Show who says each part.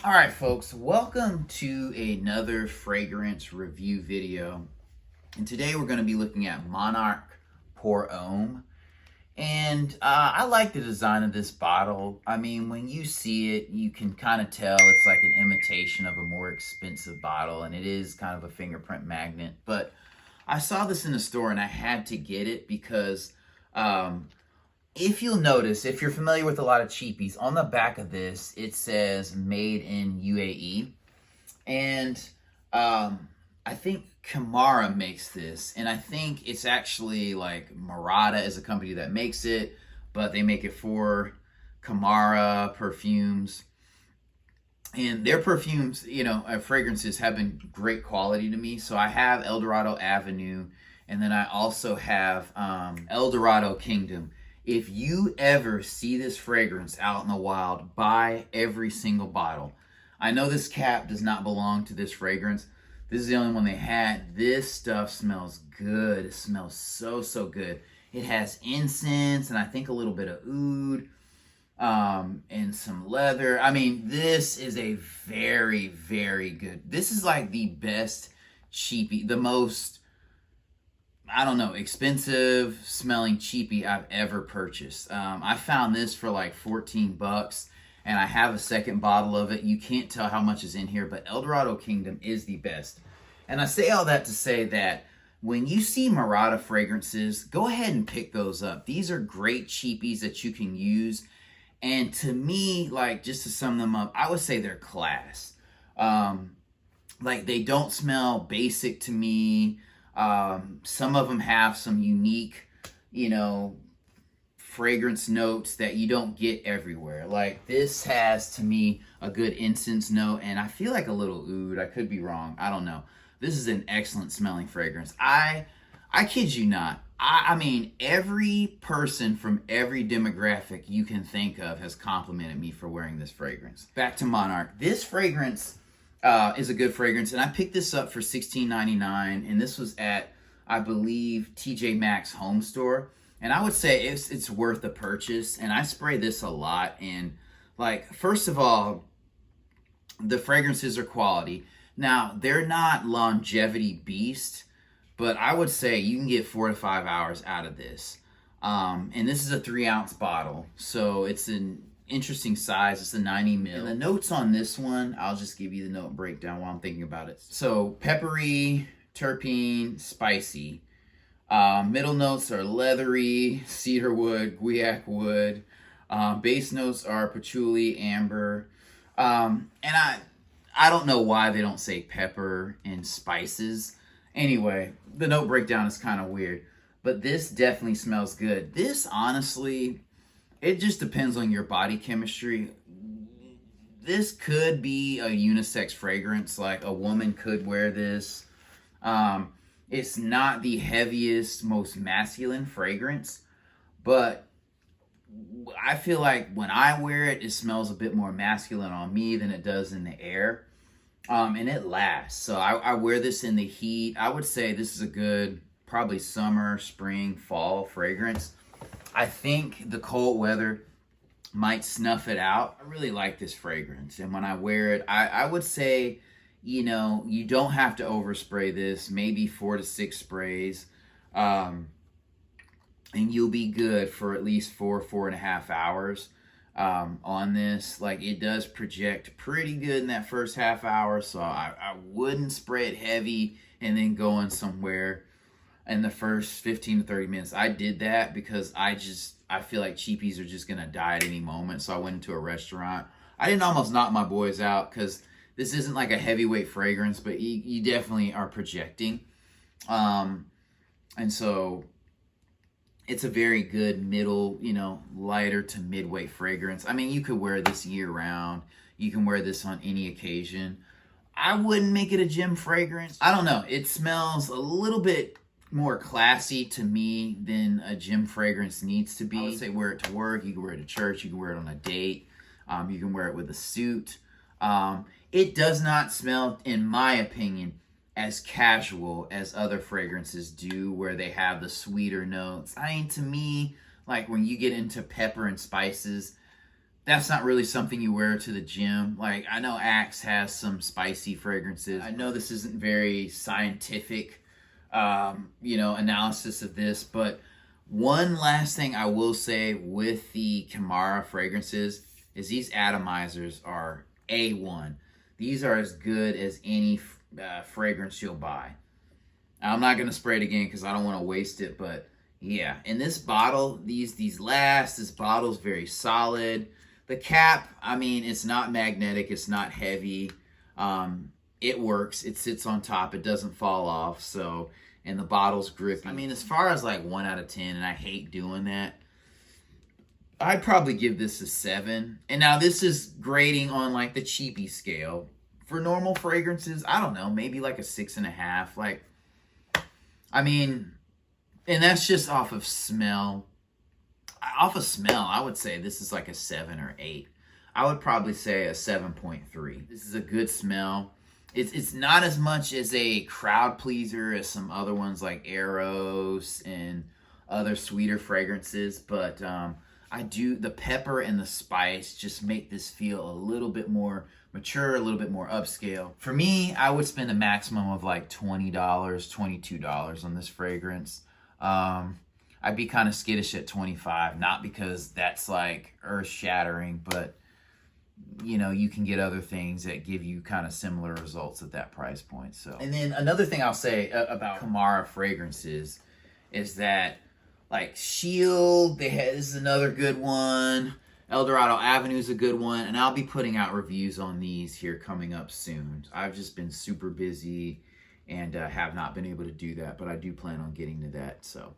Speaker 1: All right, folks, welcome to another fragrance review video. And today we're going to be looking at Monarch pour Homme. And I like the design of this bottle. I mean, when you see it, you can kind of tell it's like an imitation of a more expensive bottle, and it is kind of a fingerprint magnet. But I saw this in the store and I had to get it because if you'll notice, if you're familiar with a lot of cheapies, on the back of this, it says made in UAE. And I think Camara makes this. And I think it's actually like Murata is a company that makes it, but they make it for Camara perfumes. And their perfumes, fragrances have been great quality to me. So I have El Dorado Avenue, and then I also have El Dorado Kingdom. If you ever see this fragrance out in the wild, buy every single bottle. I know this cap does not belong to this fragrance. This is the only one they had. This stuff smells good. It smells so, so good. It has incense and I think a little bit of oud and some leather. I mean, this is a very, very good. This is like the best cheapie, the most, I don't know, expensive smelling cheapie I've ever purchased. I found this for like 14 bucks and I have a second bottle of it. You can't tell how much is in here, but El Dorado Kingdom is the best. And I say all that to say that when you see Murata fragrances, go ahead and pick those up. These are great cheapies that you can use. And to me, like, just to sum them up, I would say they're class. Like, they don't smell basic to me. Some of them have some unique, fragrance notes that you don't get everywhere. Like, this has, to me, a good incense note, and I feel like a little oud. I could be wrong. I don't know. This is an excellent smelling fragrance. I kid you not. I mean, every person from every demographic you can think of has complimented me for wearing this fragrance. Back to Monarch. This fragrance is a good fragrance, and I picked this up for $16.99, and this was at, I believe, TJ Maxx home store. And I would say it's worth the purchase, and I spray this a lot. And, like, first of all, the fragrances are quality. Now, they're not longevity beast, but I would say you can get 4 to 5 hours out of this. And this is a 3-ounce bottle, so it's an interesting size. It's a 90 ml. And the notes on this one, I'll just give you the note breakdown while I'm thinking about it. So peppery, terpene, spicy. Middle notes are leathery, cedarwood, guaiac wood. Base notes are patchouli, amber. And I don't know why they don't say pepper and spices. Anyway, the note breakdown is kind of weird. But this definitely smells good. This, honestly, it just depends on your body chemistry. This could be a unisex fragrance. Like, a woman could wear this. It's not the heaviest, most masculine fragrance. But I feel like when I wear it, it smells a bit more masculine on me than it does in the air. And it lasts. So I wear this in the heat. I would say this is a good, probably summer, spring, fall fragrance. I think the cold weather might snuff it out. I really like this fragrance. And when I wear it, I would say, you don't have to overspray this. Maybe 4 to 6 sprays. And you'll be good for at least 4.5 hours on this. Like, it does project pretty good in that first half hour, so I wouldn't spray it heavy and then go in somewhere in the first 15 to 30 minutes. I did that because I feel like cheapies are just gonna die at any moment. So I went into a restaurant. I didn't almost knock my boys out because this isn't like a heavyweight fragrance, but you definitely are projecting. And so it's a very good middle, lighter to mid-weight fragrance. I mean, you could wear this year-round. You can wear this on any occasion. I wouldn't make it a gym fragrance. I don't know. It smells a little bit more classy to me than a gym fragrance needs to be. I would say wear it to work. You can wear it to church. You can wear it on a date. You can wear it with a suit. It does not smell, in my opinion, as casual as other fragrances do, where they have the sweeter notes. I mean, to me, like, when you get into pepper and spices, that's not really something you wear to the gym. Like, I know Axe has some spicy fragrances. I know this isn't very scientific, analysis of this, but one last thing I will say with the Camara fragrances is these atomizers are A1. These are as good as any fragrance you'll buy. I'm not going to spray it again because I don't want to waste it, but yeah. In this bottle, this bottle's very solid. The cap, I mean, it's not magnetic, it's not heavy. It works, it sits on top, it doesn't fall off, so, and the bottle's grippy. I mean, as far as like 1 out of 10, and I hate doing that, I'd probably give this a 7. And now this is grading on like the cheapie scale. For normal fragrances, I don't know, maybe like a 6.5. Like, I mean, and that's just off of smell. Off of smell, I would say this is like a 7 or 8. I would probably say a 7.3. This is a good smell. It's not as much as a crowd pleaser as some other ones like Eros and other sweeter fragrances, but the pepper and the spice just make this feel a little bit more mature, a little bit more upscale. For me, I would spend a maximum of like $20, $22 on this fragrance. I'd be kind of skittish at 25, not because that's like earth-shattering, but you can get other things that give you kind of similar results at that price point. So, and then another thing I'll say about Camara fragrances is that, like, Shield, this is another good one. El Dorado Avenue is a good one, and I'll be putting out reviews on these here coming up soon. I've just been super busy and have not been able to do that, but I do plan on getting to that. So.